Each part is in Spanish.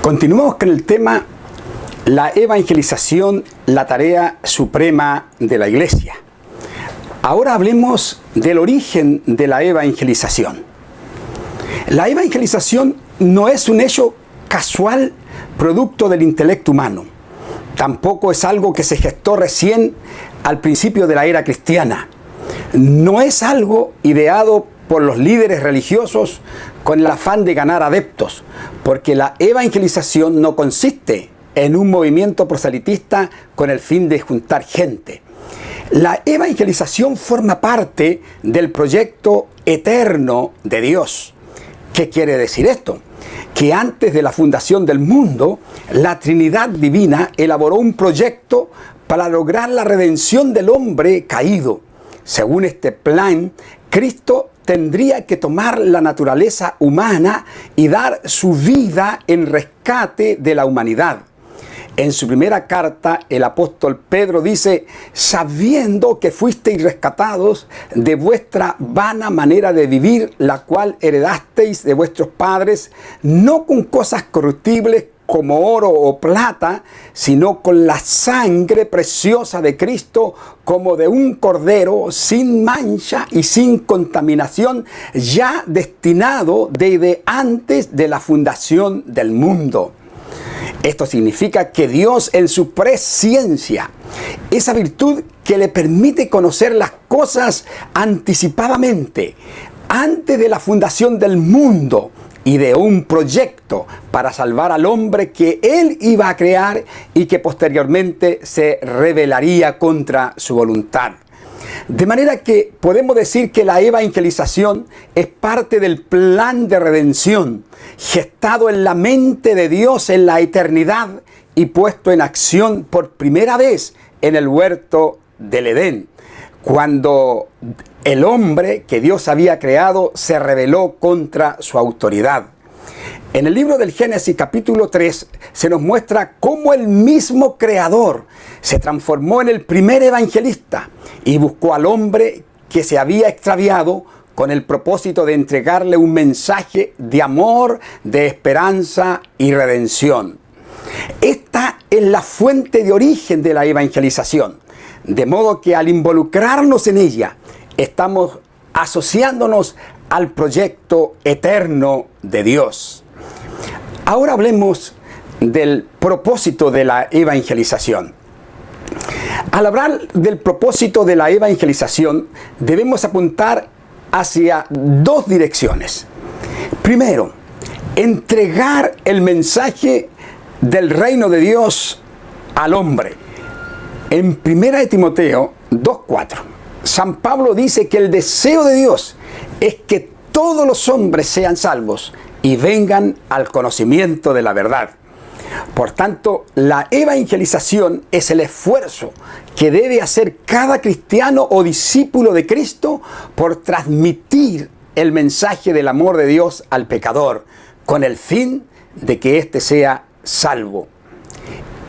Continuamos con el tema la evangelización, la tarea suprema de la Iglesia. Ahora hablemos del origen de la evangelización. La evangelización no es un hecho casual producto del intelecto humano. Tampoco es algo que se gestó recién al principio de la era cristiana. No es algo ideado por los líderes religiosos con el afán de ganar adeptos, porque la evangelización no consiste en un movimiento proselitista con el fin de juntar gente. La evangelización forma parte del proyecto eterno de Dios. ¿Qué quiere decir esto? Que antes de la fundación del mundo, la Trinidad Divina elaboró un proyecto para lograr la redención del hombre caído. Según este plan, Cristo tendría que tomar la naturaleza humana y dar su vida en rescate de la humanidad. En su primera carta, el apóstol Pedro dice: sabiendo que fuisteis rescatados de vuestra vana manera de vivir, la cual heredasteis de vuestros padres, no con cosas corruptibles como oro o plata, sino con la sangre preciosa de Cristo, como de un cordero sin mancha y sin contaminación, ya destinado desde antes de la fundación del mundo. Esto significa que Dios, en su presciencia, esa virtud que le permite conocer las cosas anticipadamente, antes de la fundación del mundo y de un proyecto para salvar al hombre que Él iba a crear y que posteriormente se rebelaría contra su voluntad. De manera que podemos decir que la evangelización es parte del plan de redención, gestado en la mente de Dios en la eternidad y puesto en acción por primera vez en el huerto del Edén, cuando el hombre que Dios había creado se rebeló contra su autoridad. En el libro del Génesis capítulo 3 se nos muestra cómo el mismo Creador se transformó en el primer evangelista y buscó al hombre que se había extraviado con el propósito de entregarle un mensaje de amor, de esperanza y redención. Esta es la fuente de origen de la evangelización, de modo que al involucrarnos en ella estamos asociándonos al proyecto eterno de Dios. Ahora hablemos del propósito de la evangelización. Al hablar del propósito de la evangelización, debemos apuntar hacia dos direcciones. Primero, entregar el mensaje del reino de Dios al hombre. En 1 Timoteo 2:4, San Pablo dice que el deseo de Dios es que todos los hombres sean salvos y vengan al conocimiento de la verdad. Por tanto, la evangelización es el esfuerzo que debe hacer cada cristiano o discípulo de Cristo por transmitir el mensaje del amor de Dios al pecador, con el fin de que éste sea salvo.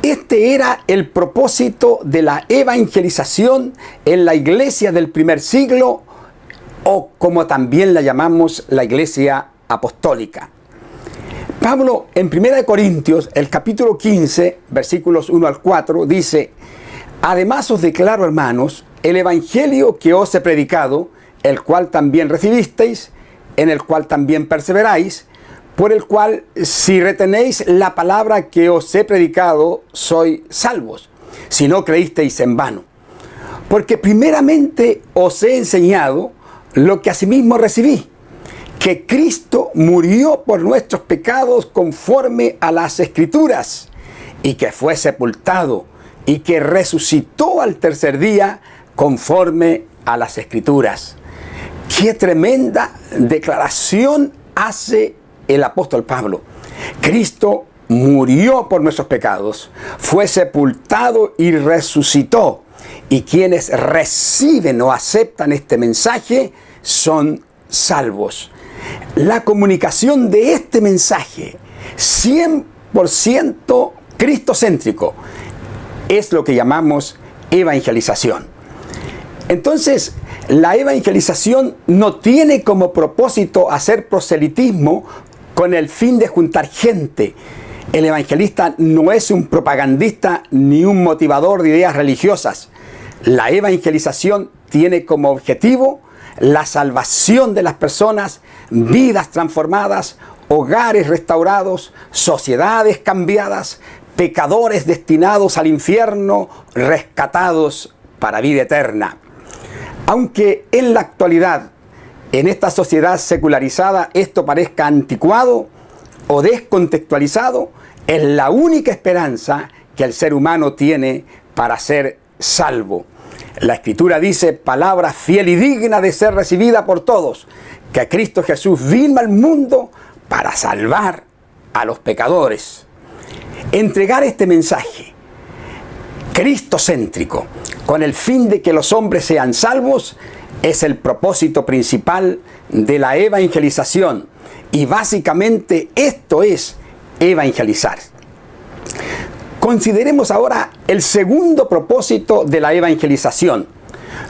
Este era el propósito de la evangelización en la iglesia del primer siglo, o como también la llamamos, la iglesia apostólica. Pablo en 1 Corintios, el capítulo 15, versículos 1 al 4, dice: además os declaro, hermanos, el evangelio que os he predicado, el cual también recibisteis, en el cual también perseveráis, por el cual, si retenéis la palabra que os he predicado, sois salvos, si no creísteis en vano. Porque primeramente os he enseñado lo que asimismo recibí, que Cristo murió por nuestros pecados conforme a las Escrituras, y que fue sepultado, y que resucitó al tercer día conforme a las Escrituras. ¡Qué tremenda declaración hace el apóstol Pablo! Cristo murió por nuestros pecados, fue sepultado y resucitó. Y quienes reciben o aceptan este mensaje son salvos. La comunicación de este mensaje, 100% cristocéntrico, es lo que llamamos evangelización. Entonces, la evangelización no tiene como propósito hacer proselitismo con el fin de juntar gente. El evangelista no es un propagandista ni un motivador de ideas religiosas. La evangelización tiene como objetivo la salvación de las personas, vidas transformadas, hogares restaurados, sociedades cambiadas, pecadores destinados al infierno, rescatados para vida eterna. Aunque en la actualidad, en esta sociedad secularizada, esto parezca anticuado o descontextualizado, es la única esperanza que el ser humano tiene para ser salvo. La Escritura dice, palabra fiel y digna de ser recibida por todos, que Cristo Jesús vino al mundo para salvar a los pecadores. Entregar este mensaje cristocéntrico con el fin de que los hombres sean salvos es el propósito principal de la evangelización, y básicamente esto es evangelizar. Consideremos ahora el segundo propósito de la evangelización: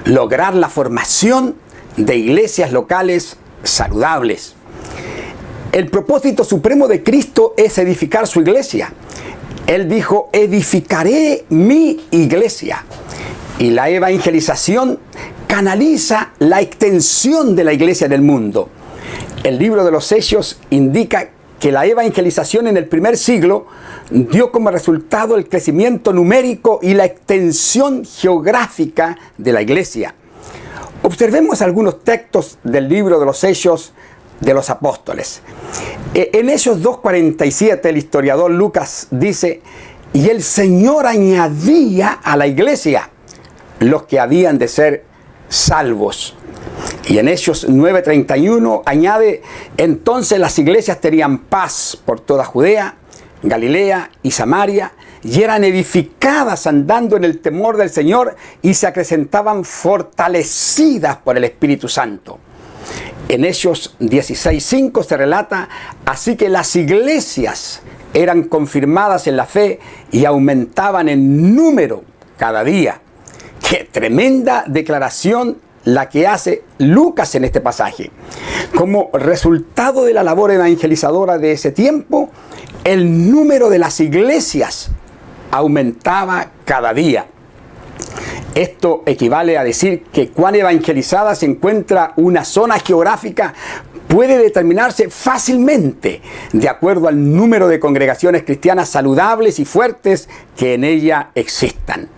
lograr la formación de iglesias locales saludables. El propósito supremo de Cristo es edificar su iglesia. Él dijo, edificaré mi iglesia. Y la evangelización canaliza la extensión de la iglesia en el mundo. El libro de los Hechos indica que la evangelización en el primer siglo dio como resultado el crecimiento numérico y la extensión geográfica de la iglesia. Observemos algunos textos del libro de los Hechos de los Apóstoles. En Hechos 2:47 el historiador Lucas dice, y el Señor añadía a la iglesia los que habían de ser salvos. Y en Hechos 9:31 añade, entonces las iglesias tenían paz por toda Judea, Galilea y Samaria, y eran edificadas andando en el temor del Señor y se acrecentaban fortalecidas por el Espíritu Santo. En Hechos 16:5 se relata, así que las iglesias eran confirmadas en la fe y aumentaban en número cada día. ¡Qué tremenda declaración la que hace Lucas en este pasaje! Como resultado de la labor evangelizadora de ese tiempo, el número de las iglesias aumentaba cada día. Esto equivale a decir que cuán evangelizada se encuentra una zona geográfica puede determinarse fácilmente de acuerdo al número de congregaciones cristianas saludables y fuertes que en ella existan.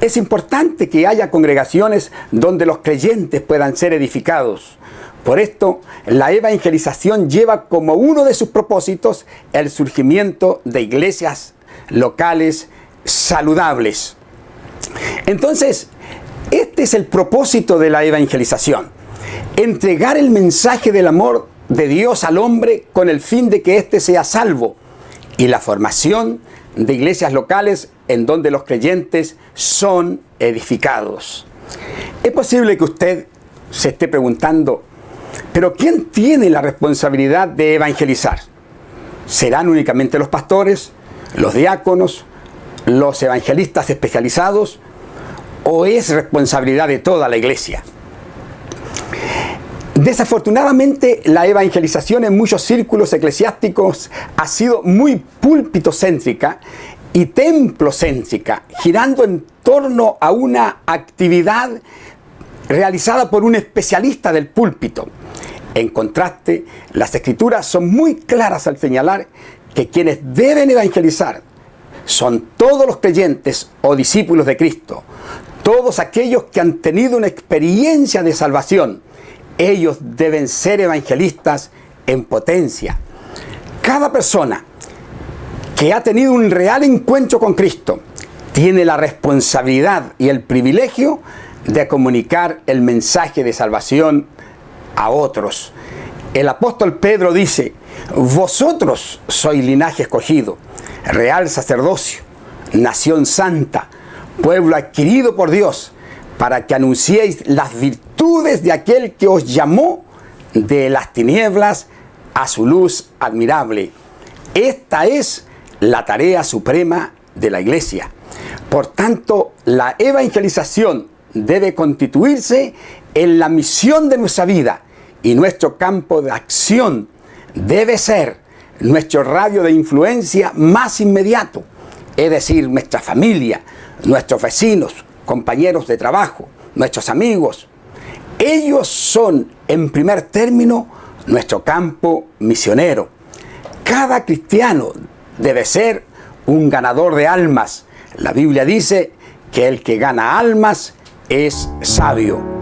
Es importante que haya congregaciones donde los creyentes puedan ser edificados. Por esto, la evangelización lleva como uno de sus propósitos el surgimiento de iglesias locales saludables. Entonces, este es el propósito de la evangelización: entregar el mensaje del amor de Dios al hombre con el fin de que éste sea salvo, y la formación de iglesias locales en donde los creyentes son edificados. Es posible que usted se esté preguntando, ¿pero quién tiene la responsabilidad de evangelizar? ¿Serán únicamente los pastores, los diáconos, los evangelistas especializados, o es responsabilidad de toda la iglesia? Desafortunadamente, la evangelización en muchos círculos eclesiásticos ha sido muy púlpitocéntrica y templocéntrica, girando en torno a una actividad realizada por un especialista del púlpito. En contraste, las Escrituras son muy claras al señalar que quienes deben evangelizar son todos los creyentes o discípulos de Cristo, todos aquellos que han tenido una experiencia de salvación. Ellos deben ser evangelistas en potencia. Cada persona que ha tenido un real encuentro con Cristo tiene la responsabilidad y el privilegio de comunicar el mensaje de salvación a otros. El apóstol Pedro dice, vosotros sois linaje escogido, real sacerdocio, nación santa, pueblo adquirido por Dios, para que anunciéis las virtudes de aquel que os llamó de las tinieblas a su luz admirable. Esta es la tarea suprema de la iglesia. Por tanto, la evangelización debe constituirse en la misión de nuestra vida, y nuestro campo de acción debe ser nuestro radio de influencia más inmediato, es decir, nuestra familia, nuestros vecinos, compañeros de trabajo, nuestros amigos. Ellos son, en primer término, nuestro campo misionero. Cada cristiano debe ser un ganador de almas. La Biblia dice que el que gana almas es sabio.